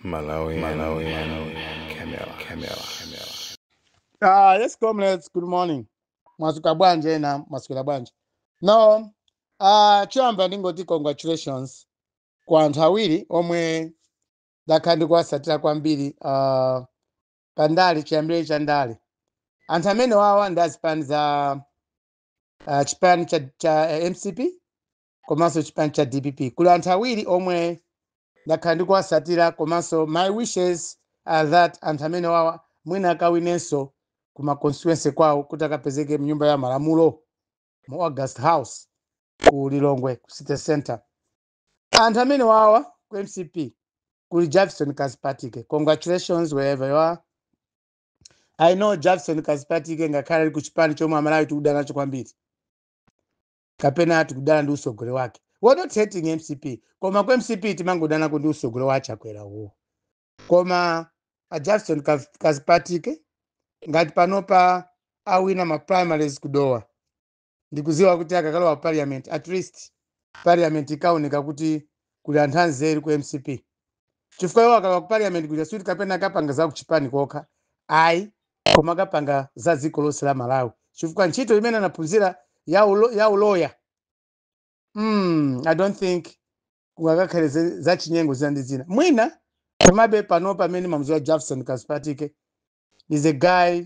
Malawian Camera. Yes, comrades, good morning. Masuka bwanje na masukira bwanje. No, chiyamba ndingoti congratulations kwa anthu awiri omwe dakhala kuwasatira kwambiri pandali chiyambire cha ndale. Anthu amene wawa ndi azipani za chipani cha MCP komanso chipani cha DPP. Kuli anthu awiri omwe dakhala kuwasatira komanso my wishes are that anthu amene wawa mwina akawinenso kuma constituency kwawo kuti akapezeke mnyumba ya malamulo mu August House ku Lilongwe ku City Center. Anthu amene wawa ku MCP kuli Jackson Kasipatike. Congratulations wherever you are. I know Jackson Kasipatike ngakhale ali ku chipani chomwe amalawi tikudana nacho kwambiri kapena tikudana ndi usogole wake. We're not hating MCP. Koma ku MCP timangodana ndi usogole wache akwera uwo. Koma Jackson Kasipatike ngati panopa awina ma primaries kudowa ndikuziwa kuti akakalowa wa parliament at least parliament ikaoneka kuti kuli anthu anzeru ku MCP chifukwa iwo akalowa ku parliament kuti suti kapena kapanga za kuchipani kokha ayi koma kapanga za dziko lonse la Malawi chifukwa ntchito imene anaphunzira ya uloya I don't think kungakakhale za chinyengo zina ndi zina mwina komabe panopa amene mamuziwa Jackson Kasipatike is a guy,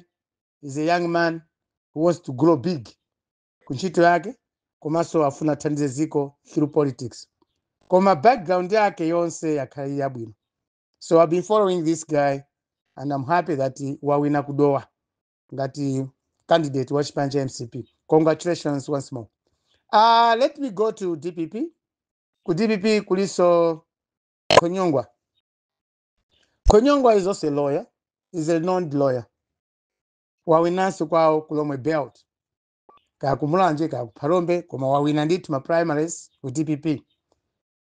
is a young man who wants to grow big. Kunchito yake, komanso afuna thandize ziko through politics. Koma background yake yonse yakali yabwino. So I've been following this guy and I'm happy that wawina kudowa ngati candidate wa chipani cha MCP. Congratulations once more. Let me go to DPP. Ku DPP kuliso Konyongwa. Konyongwa is also a lawyer. He's a known lawyer. Wawinanso kwawo kulomwe belt kakumulanje kakuphalombe koma wawina ndithu ma primaries ku DPP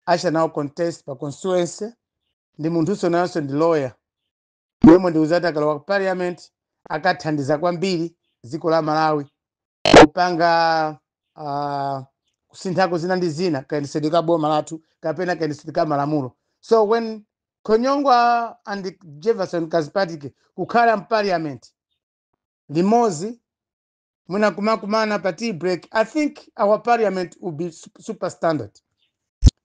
asha nawo contest pa constituency ndi munthunso nayonso ndi lawyer yomwe ndikuzati akalowa ku parliament akathandiza kwambiri dziko la Malawi kupanga kusinthako zina ndi zina kayendesedwe ka boma lathu kapena kayendesedwe ka malamulo. So when Konyongwa and Jefferson Kasipatike kukhala mu parliament limozi mwina kumakumana pa tea break, I think our parliament will be super standard.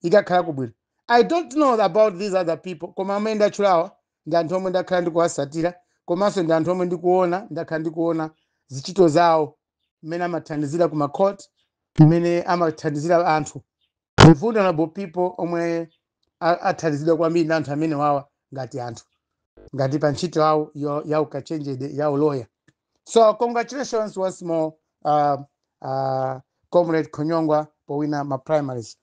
Ikakhala kubwino. I don't know about these other people. Koma amenda chulawa ndi anthu omwe ndakhala ndikuwasatira komanso ndi anthu omwe ndakhala ndikuona zichito zawo mmene amathandizira kuma court mmene amathandizira anthu vulnerable people omwe athandizidwa kwambiri ndi anthu amene wawa ngati anthu ngati pa ntchito yawo ya ukachenjede ya lawyer. So congratulations once more, Comrade Konyongwa, for winning my primaries.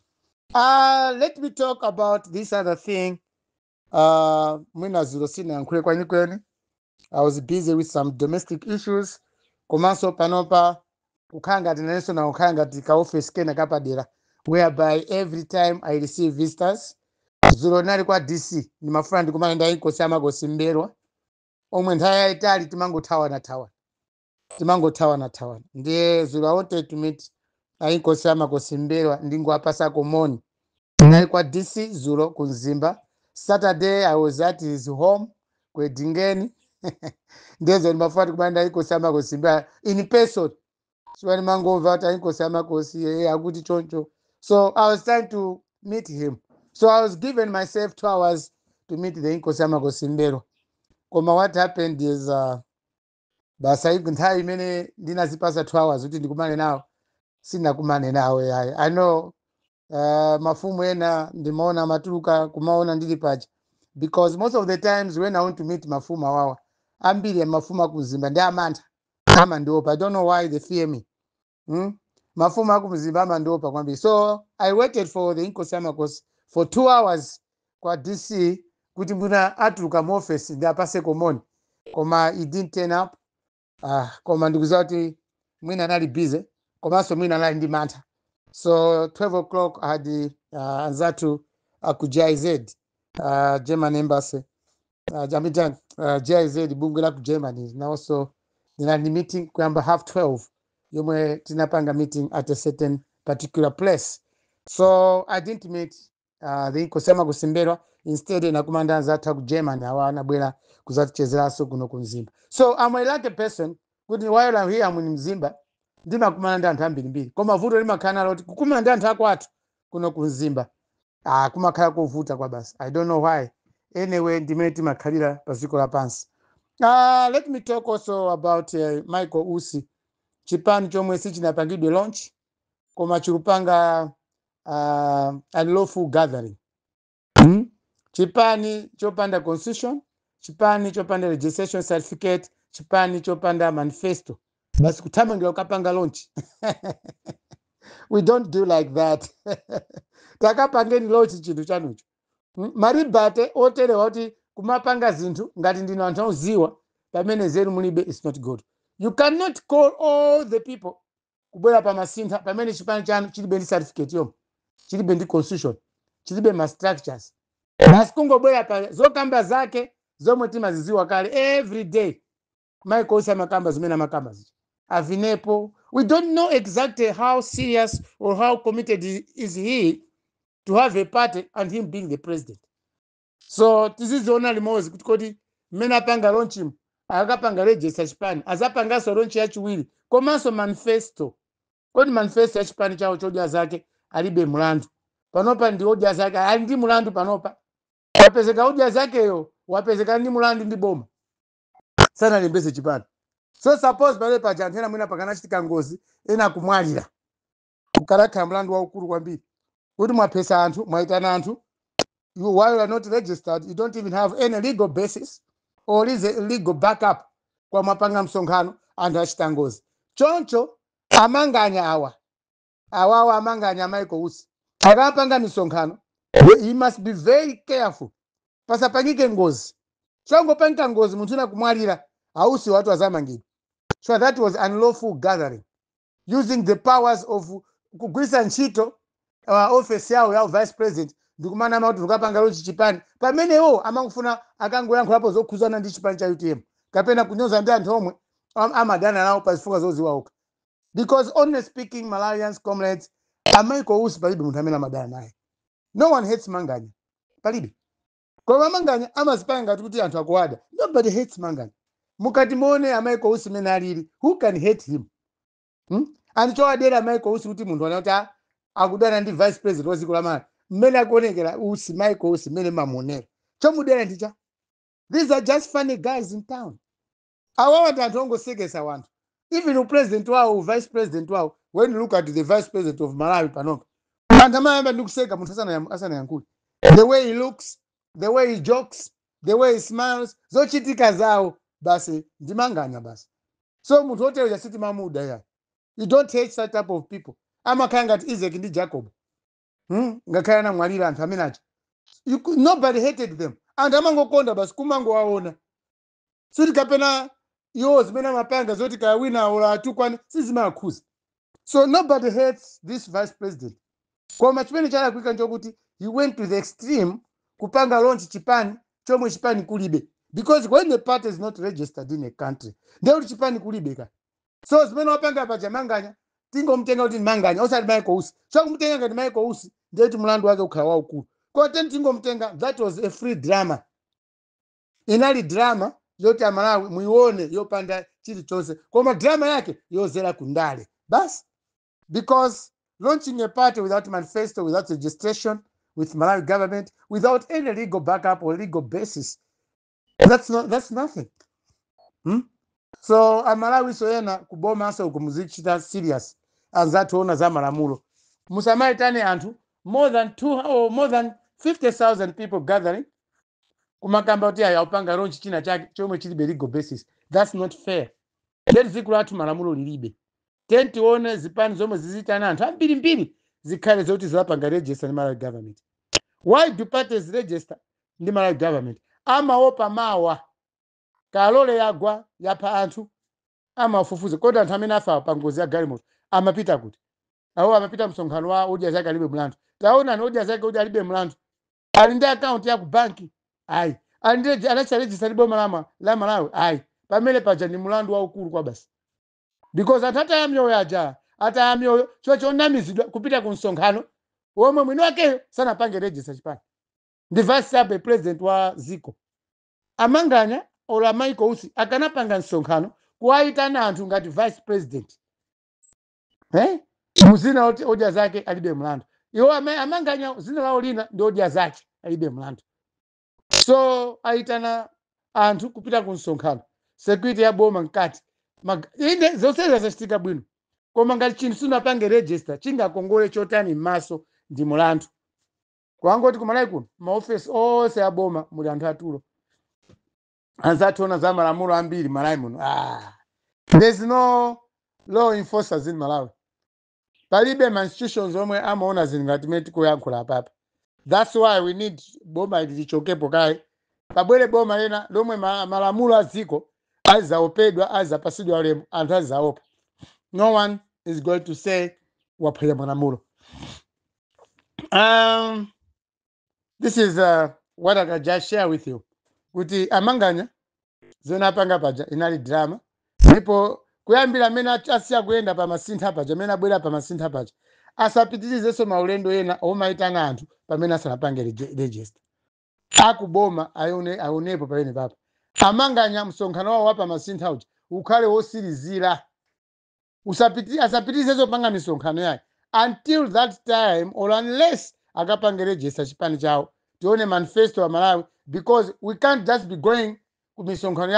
Let me talk about this other thing. I was busy with some domestic issues. Komanso panopa ukanga tineso na ukanga tika office kena kapadera, whereby every time I receive visitors, zulo nali kwa DC ni mafuna ndikumana nda inkosi amagosi Mberwa omwe nthawi itali timangothawa na tawana ndiye zulo I wanted to meet inkosi amagosi Mberwa ndingowapasako moni nali kwa DC zulo ku Mzimba. Saturday I was at his home ku Edingeni ndezo ndimafuna ndikumana nda inkosi amagosi Mberwa in person. So ndimangomva kuti inkosi amagosi akuti choncho, so I was trying to meet him. So I was given myself 2 hours to meet the inkosi amagosi Mberwa. Koma what happened is basa nthawi imene ndinazipasa 2 hours kuti ndikumane nawo sinakumane nawo yayi. I know mafumu ena ndimaona matuluka kumaona ndili paja, because most of the times when I want to meet mafumu awawa ambiri mafumu akumzimba ndi amantha amandiopa. I don't know why they fear me. Mafumu akumzimba amandiopa kwambiri. So I waited for the inkosi amagosi for 2 hours kwa DC kuti mbuna atuluka mu office ndi apase komoni, koma he didn't turn up. Koma ndikuziwa kuti mwina anali busy komanso mwina anali ndi mantha. So 12 o'clock I had anzatu ku GIZ, German embassy, GIZ bunge la ku Germany, na also ndinali meeting kuyamba 12:30 yomwe tinapanga meeting at a certain particular place. So I didn't meet kusema kusimberwa instead na kumanda zata ku Germany awana bwera kuzatichezeraso kuno kunzimba. So I'm a like a person kuti while I'm here mu mzimba ndima kumanda anthu ambiri koma vuto limakhala loti kukumanda anthu akwatu kuno kunzimba kumakhala kovuta kwa basi. I don't know why. Anyway, ndimene timakhalira paziko lapansi. Let me talk also about Michael Usi. Chipani chomwe sichinapangidwe launch koma chikupanga unlawful gathering. Chipani chopanda constitution, chipani chopanda registration certificate, chipani chopanda manifesto. Basi kuthamangira ukapanga launch. We don't do like that. Takapangeni launch chinthu chanucho. Maribate otere wati kumapanga zinthu ngati ndino anthu auziwa pamene zeru mulibe is not good. You cannot call all the people kubwera pa masintha pamene chipani chanu chilibe ndi certificate yomwe, chilibe ndi constitution, chilibe ma structures. Basi kungobwera pa zokamba zake zomwe timaziziwa kale every day. Michael Usi amakamba zimene amakamba zichi avinepo. We don't know exactly how serious or how committed is he to have a party and him being the president. So tiziziona limozi kuti kodi mmene apanga launch him akapanga register chipani azapangaso launch yachiwiri komanso manifesto. Kodi manifesto ya chipani chawo chodya zake alibe mlandu panopa, ndi odya zake ali ndi mlandu panopa. Wapezeka odya zakeyo wapezeka ndi mlandu ndi boma sana lembeze chipani. So suppose pale paja anthu ena mwina pakanachitika ngozi ena kumwalira kukalakhala mlandu waukulu kwambiri kuti mwapesa anthu mwaitana anthu, while you are not registered, you don't even have any legal basis or is a legal backup kwa mapanga msonkhano anthu achita ngozi. Choncho amanganya awawa amanganya Michael Usi akapanga misonkhano, he must be very careful pasapangike ngozi. Chongopanga ngozi munthu ena kumwalira ausi watu azamangidwa. So that was unlawful gathering using the powers of kugwisa ntchito office yawo ya vice president ndikumana mauti tukapanga launch chipani pamenewo amangufuna akangoyankhulapo zokhuzana ndi chipani cha UTM kapena kunyoza ndi anthu omwe amadana nawo pazifuka zoziwauka. Because honestly speaking, Malawians, comrades, Michael Usi palibe munthu amene amadana naye. No one hates Manganya palibe. Koma Manganya amazipanga kuti anthu akuwada. Nobody hates Manganya. Mukati muone Michael Usi mene alili, who can hate him? And chowadera Michael Usi kuti munthu anati akudana ndi vice president wa dziko la Malawi mmene akuonekera Usi Michael Usi mmene mamuonera chomudera ndicha. These are just funny guys in town. Awawa anthu ongosekesa wanthu. Even the president wawo, vice president wawo, when you look at the vice president of Malawi panopa anthu amayamba ndi kuseka munthu asanayankhule. The way he looks, the way he jokes, the way he smiles, zochitika zawo basi ndi Manganya basi. So munthu otero jasiti mamuda ya. You don't hate such type of people. Amakhala ngati Isaac ndi Jacob. Ngakhala na mwalira anthu amene acha. Nobody hated them. Anthu amangokonda basi kumangowaona. Suti kapena iwo zimene amapanga zoti kawina ola atukwane sizimakhuza. So nobody hates this vice president. Koma chimene chalakwika nchokuti he went to the extreme kupanga launch chipani chomwe chipani kulibe. Because when the party is not registered in a country, ndeuti chipani kulibe ka. So zimene wapanga paja Manganya tingomtenga kuti Manganya osati Michael Usi. Chakumutenga ngati Michael Usi ndeuti mlandu wake ukhala waukulu. Kwa teni tingomtenga, that was a free drama. Inali drama yoti Amalawi muione yopanda chilichonse. Koma drama yake yozera kundale. Bas. Because launching a party without manifesto, without registration, with Malawi government, without any legal backup or legal basis, that's nothing. So Malawi soyena kuboma so kumuzichita serious and that ona za malamulo. Musamaitane anthu more than 50,000 people gathering kumakamba kuti ayapanga launch china chake chomwe chilibe legal basis. That's not fair. Let zikulu athu malamulo lilibe. Tentione zipani zomwe zizitana anthu ambirimbiri zikhale zoti zilapanga register ndi Malawi government. Why do parties register ndi Malawi government? Amaopa mawa kalole yagwa yapa anthu amafufuze kodi anthu amene afa pa ngozi ya galimoto amapita kuti awo amapita msonkhano wa odya zake alibe mlandu. Taona ni odya zake odya alibe mlandu ali ndi account ya ku banki ayi ali ndi anacha register ndi boma la Malawi ayi pamene paja ndi mlandu waukulu kwa basi. Because atata yamyoyo aja atayamyoyo chocho namizidwa kupita ku msonkhano omwe mwini wake sanapange register chipani ndi vice chairman president wa ziko amanganya ola Michael Usi akanapanga msonkhano kuwaitana anthu ngati vice president muzina odia zake alibe mlandu iwo amanganya zina lao lina ndi odia zake alibe mlandu so aitana anthu kupita ku msonkhano security ya boma mkati inde zonseza zachitika bwino koma ngati chinthu sinapange register chingakongole chotani m'maso ndi mulandu kwangoti kumalai kuno maofesi onse ya boma muli anthu atulo anzationa za malamulo ambiri malai muno there's no law enforcers in Malawi palibe ma institutions omwe amaona zinthu ngati meti kuyankhula apapa that's why we need boma lichokepo kaye pabwere boma lena lomwe malamulo aziko azaopedwa azapasidwa ulemu anthu azaopa no one is going to say waphwanya malamulo this is what I can just share with you kuti amanganya zona apanga paja inali drama ndipo kuyambira amene asiya kuyenda pa masintha paja amene abwera pa masintha paja asapitirizenso maulendo ena omaitana anthu pamene asanapange register akuboma aonepo pamene papa amanganya msonkhano wawo wapa masintha uja ukhale wosirizira asapitirizenso panga misonkhano yake until that time or unless akapange register chipani chawo tione manifesto wa Malawi because we can't just be going ku misonkhano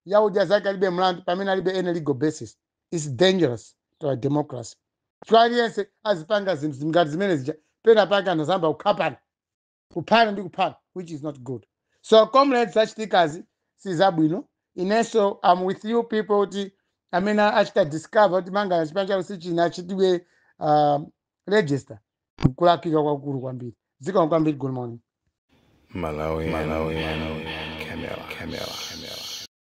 ya udia zake alibe mlandu pamene alibe any legal basis. It's dangerous to our democracy. Aliyense azipanga zinthu ngati zimene zija pena panga nazamba kuphana ndi kuphana which is not good. So comrades achitikazi sizabwino inenso I'm with you people kuti amene achita discover kuti manga chipani chawo sichina achitiwe register kulakika kwakulu kwambiri ziko kwambiri. Good morning. Malawi, Camera.